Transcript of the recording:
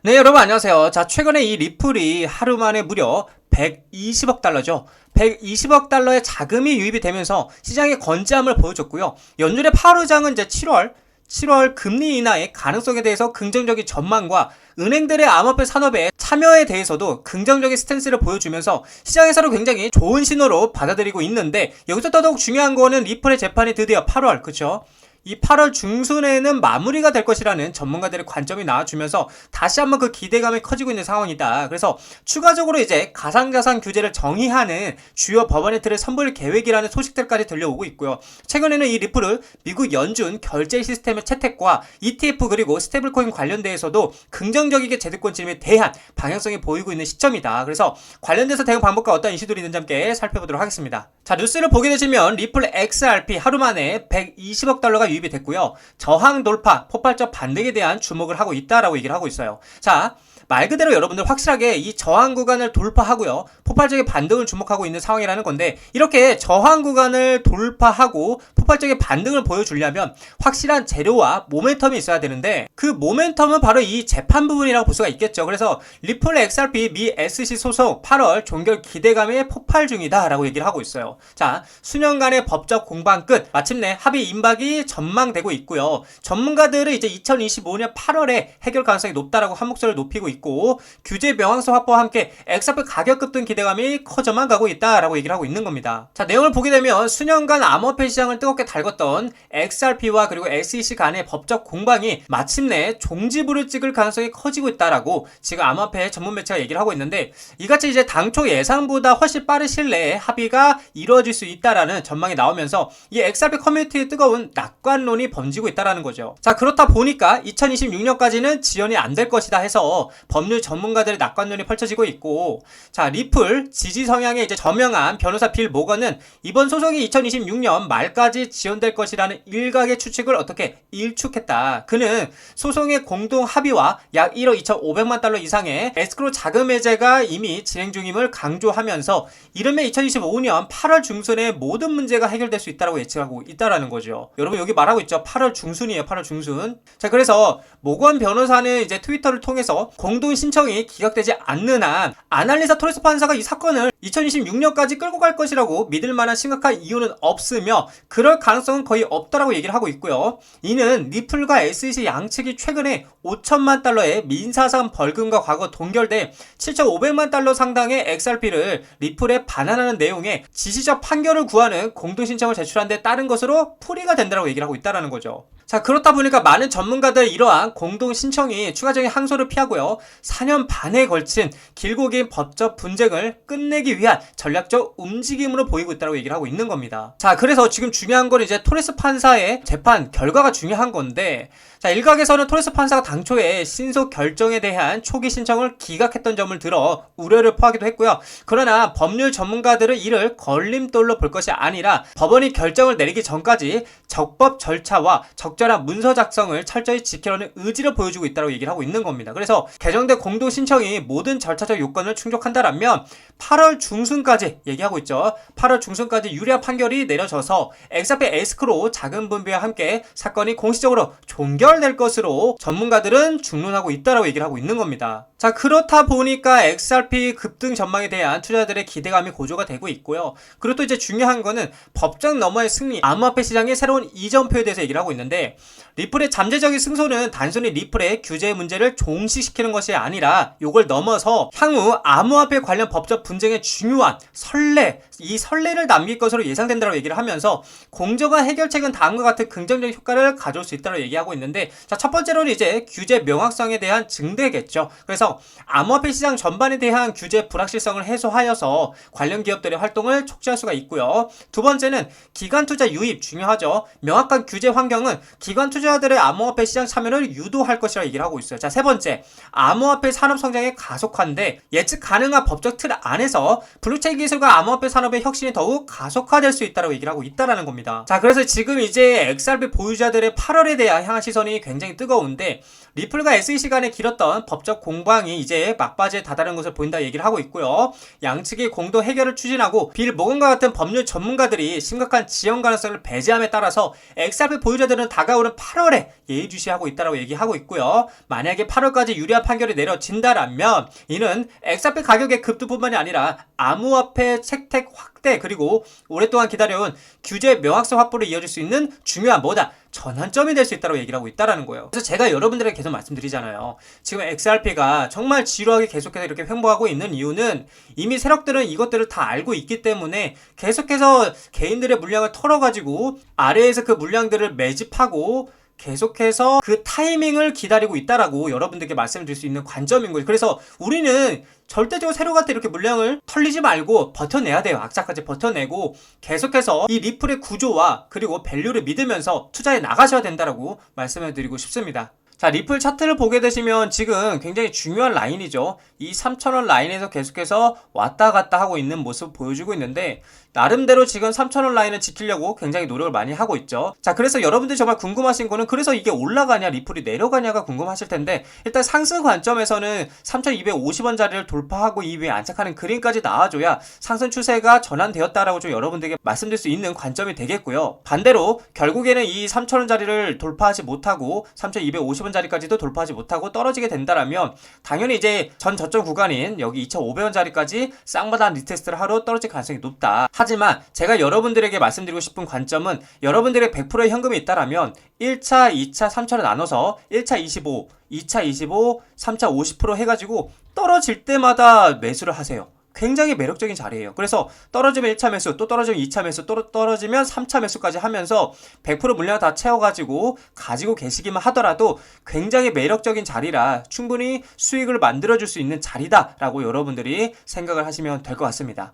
네, 여러분 안녕하세요. 자, 최근에 이 리플이 하루 만에 무려 120억 달러죠. 120억 달러의 자금이 유입이 되면서 시장의 건재함을 보여줬고요. 연준의 파월 의장은 이제 7월 금리 인하의 가능성에 대해서 긍정적인 전망과 은행들의 암호화폐 산업의 참여에 대해서도 긍정적인 스탠스를 보여주면서 시장에서는 굉장히 좋은 신호로 받아들이고 있는데, 여기서 더더욱 중요한 거는 리플의 재판이 드디어 8월, 그쵸? 이 8월 중순에는 마무리가 될 것이라는 전문가들의 관점이 나와주면서 다시 한번 그 기대감이 커지고 있는 상황이다. 그래서 추가적으로 이제 가상자산 규제를 정의하는 주요 법안의 틀을 선보일 계획이라는 소식들까지 들려오고 있고요. 최근에는 이 리플을 미국 연준 결제 시스템의 채택과 ETF 그리고 스테이블코인 관련돼서도 긍정적이게 제도권 진입에 대한 방향성이 보이고 있는 시점이다. 그래서 관련돼서 대응 방법과 어떤 이슈들이 있는지 함께 살펴보도록 하겠습니다. 자, 뉴스를 보게 되시면 리플 XRP 하루 만에 120억 달러가 유입이 됐고요. 저항 돌파, 폭발적 반등에 대한 주목을 하고 있다라고 얘기를 하고 있어요. 자, 말 그대로 여러분들 확실하게 이 저항 구간을 돌파하고요, 폭발적인 반등을 주목하고 있는 상황이라는 건데, 이렇게 저항 구간을 돌파하고 폭발적인 반등을 보여주려면 확실한 재료와 모멘텀이 있어야 되는데, 그 모멘텀은 바로 이 재판 부분이라고 볼 수가 있겠죠. 그래서 리플 XRP 미 SC 소송 8월 종결 기대감의 폭발 중이다 라고 얘기를 하고 있어요. 자, 수년간의 법적 공방 끝 마침내 합의 임박이 전망되고 있고요. 전문가들은 이제 2025년 8월에 해결 가능성이 높다라고 한 목소리를 높이고 있고, 규제 명확성 확보와 함께 XRP 가격 급등 기대감이 커져만 가고 있다라고 얘기를 하고 있는 겁니다. 자, 내용을 보게 되면 수년간 암호화폐 시장을 뜨겁게 달궜던 XRP와 그리고 SEC 간의 법적 공방이 마침내 종지부를 찍을 가능성이 커지고 있다라고 지금 암호화폐 전문 매체가 얘기를 하고 있는데, 이같이 이제 당초 예상보다 훨씬 빠른 시일 내에 합의가 이루어질 수 있다라는 전망이 나오면서 이 XRP 커뮤니티의 뜨거운 낙관론이 번지고 있다라는 거죠. 자, 그렇다 보니까 2026년까지는 지연이 안 될 것이다 해서 법률 전문가들의 낙관론이 펼쳐지고 있고, 자, 리플 지지 성향의 이제 저명한 변호사 빌 모건은 이번 소송이 2026년 말까지 지연될 것이라는 일각의 추측을 어떻게 일축했다. 그는 소송의 공동 합의와 약 1억 2,500만 달러 이상의 에스크로 자금 해제가 이미 진행 중임을 강조하면서 이르면 2025년 8월 중순에 모든 문제가 해결될 수 있다고 예측하고 있다라는 거죠. 여러분 여기 말하고 있죠. 8월 중순이에요. 8월 중순. 자, 그래서 모건 변호사는 이제 트위터를 통해서 공동 신청이 기각되지 않는 한 아날리사 토레스 판사가 이 사건을 2026년까지 끌고 갈 것이라고 믿을 만한 심각한 이유는 없으며 그럴 가능성은 거의 없다라고 얘기를 하고 있고요. 이는 리플과 SEC 양측이 최근에 5천만 달러의 민사상 벌금과 과거 동결된 7,500만 달러 상당의 XRP를 리플에 반환하는 내용의 지시적 판결을 구하는 공동신청을 제출한 데 따른 것으로 풀이가 된다고 얘기를 하고 있다는 거죠. 자, 그렇다 보니까 많은 전문가들이 이러한 공동신청이 추가적인 항소를 피하고요, 4년 반에 걸친 길고 긴 법적 분쟁을 끝내기 위한 전략적 움직임으로 보이고 있다고 얘기를 하고 있는 겁니다. 자, 그래서 지금 중요한 건 이제 토레스 판사의 재판 결과가 중요한 건데, 자, 일각에서는 토레스 판사가 당초에 신속 결정에 대한 초기 신청을 기각했던 점을 들어 우려를 표하기도 했고요. 그러나 법률 전문가들은 이를 걸림돌로 볼 것이 아니라 법원이 결정을 내리기 전까지 적법 절차와 적절한 문서 작성을 철저히 지키려는 의지를 보여주고 있다고 얘기를 하고 있는 겁니다. 그래서 개정된 공동 신청이 모든 절차적 요건을 충족한다라면 8월 중순까지 얘기하고 있죠. 8월 중순까지 유리한 판결이 내려져서 XRP 에스크로 자금 분배와 함께 사건이 공식적으로 종결될 것으로 전문가들은 중론하고 있다라고 얘기를 하고 있는 겁니다. 자, 그렇다 보니까 XRP 급등 전망에 대한 투자자들의 기대감이 고조가 되고 있고요. 그리고 또 이제 중요한 거는 법정 너머의 승리, 암호화폐 시장의 새로운 이전표에 대해서 얘기를 하고 있는데, 리플의 잠재적인 승소는 단순히 리플의 규제 문제를 종식시키는 것이 아니라 이걸 넘어서 향후 암호화폐 관련 법적 분쟁의 중요한 선례, 이 선례를 남길 것으로 예상된다고 얘기를 하면서 공정한 해결책은 다음과 같은 긍정적 효과를 가져올 수 있다고 얘기하고 있는데, 자, 첫 번째로는 이제 규제 명확성에 대한 증대겠죠. 그래서 암호화폐 시장 전반에 대한 규제 불확실성을 해소하여서 관련 기업들의 활동을 촉진할 수가 있고요. 두 번째는 기관 투자 유입 중요하죠. 명확한 규제 환경은 기관 투자자들의 암호화폐 시장 참여를 유도할 것이라고 얘기를 하고 있어요. 자, 세 번째, 암호화폐 산업 성장의 가속화인데 예측 가능한 법적 틀 안에서 블록체인 기술과 암호화폐 산업의 혁신이 더욱 가속화될 수 있다고 얘기를 하고 있다라는 겁니다. 자, 그래서 지금 이제 XRP 보유자들의 8월에 대한 향한 시선이 굉장히 뜨거운데, 리플과 SEC 간에 길었던 법적 공방이 이제 막바지에 다다른 것을 보인다 얘기를 하고 있고요. 양측이 공동 해결을 추진하고 빌 모건과 같은 법률 전문가들이 심각한 지연 가능성을 배제함에 따라서 XRP 보유자들은 다가오는 8월에 예의주시하고 있다고 얘기하고 있고요. 만약에 8월까지 유리한 판결이 내려진다라면 이는 XRP 가격의 급등뿐만이 아니라 암호화폐 채택 확대 그리고 오랫동안 기다려온 규제 명확성 확보로 이어질 수 있는 중요한 뭐다 전환점이 될 수 있다고 얘기를 하고 있다라는 거예요. 그래서 제가 여러분들에게 계속 말씀드리잖아요. 지금 XRP가 정말 지루하게 계속해서 이렇게 횡보하고 있는 이유는 이미 세력들은 이것들을 다 알고 있기 때문에 계속해서 개인들의 물량을 털어가지고 아래에서 그 물량들을 매집하고 계속해서 그 타이밍을 기다리고 있다라고 여러분들께 말씀드릴 수 있는 관점인 거예요. 그래서 우리는 절대적으로 세력한테 이렇게 물량을 털리지 말고 버텨내야 돼요. 악착까지 버텨내고 계속해서 이 리플의 구조와 그리고 밸류를 믿으면서 투자해 나가셔야 된다라고 말씀을 드리고 싶습니다. 자, 리플 차트를 보게 되시면 지금 굉장히 중요한 라인이죠. 이 3,000원 라인에서 계속해서 왔다 갔다 하고 있는 모습 보여주고 있는데 나름대로 지금 3,000원 라인을 지키려고 굉장히 노력을 많이 하고 있죠. 자, 그래서 여러분들이 정말 궁금하신 거는 그래서 이게 올라가냐 리플이 내려가냐가 궁금하실 텐데 일단 상승 관점에서는 3,250원 자리를 돌파하고 이 위에 안착하는 그림까지 나와줘야 상승 추세가 전환되었다라고 좀 여러분들에게 말씀드릴 수 있는 관점이 되겠고요. 반대로 결국에는 이 3,000원 자리를 돌파하지 못하고 3,250원 자리까지도 돌파하지 못하고 떨어지게 된다라면 당연히 이제 전 저점 구간인 여기 2,500원 자리까지 쌍바닥 리테스트를 하러 떨어질 가능성이 높다. 하지만 제가 여러분들에게 말씀드리고 싶은 관점은 여러분들의 100%의 현금이 있다라면 1차, 2차, 3차로 나눠서 1차 25, 2차 25, 3차 50% 해가지고 떨어질 때마다 매수를 하세요. 굉장히 매력적인 자리예요. 그래서 떨어지면 1차 매수, 또 떨어지면 2차 매수, 또 떨어지면 3차 매수까지 하면서 100% 물량을 다 채워가지고 가지고 계시기만 하더라도 굉장히 매력적인 자리라 충분히 수익을 만들어줄 수 있는 자리다라고 여러분들이 생각을 하시면 될 것 같습니다.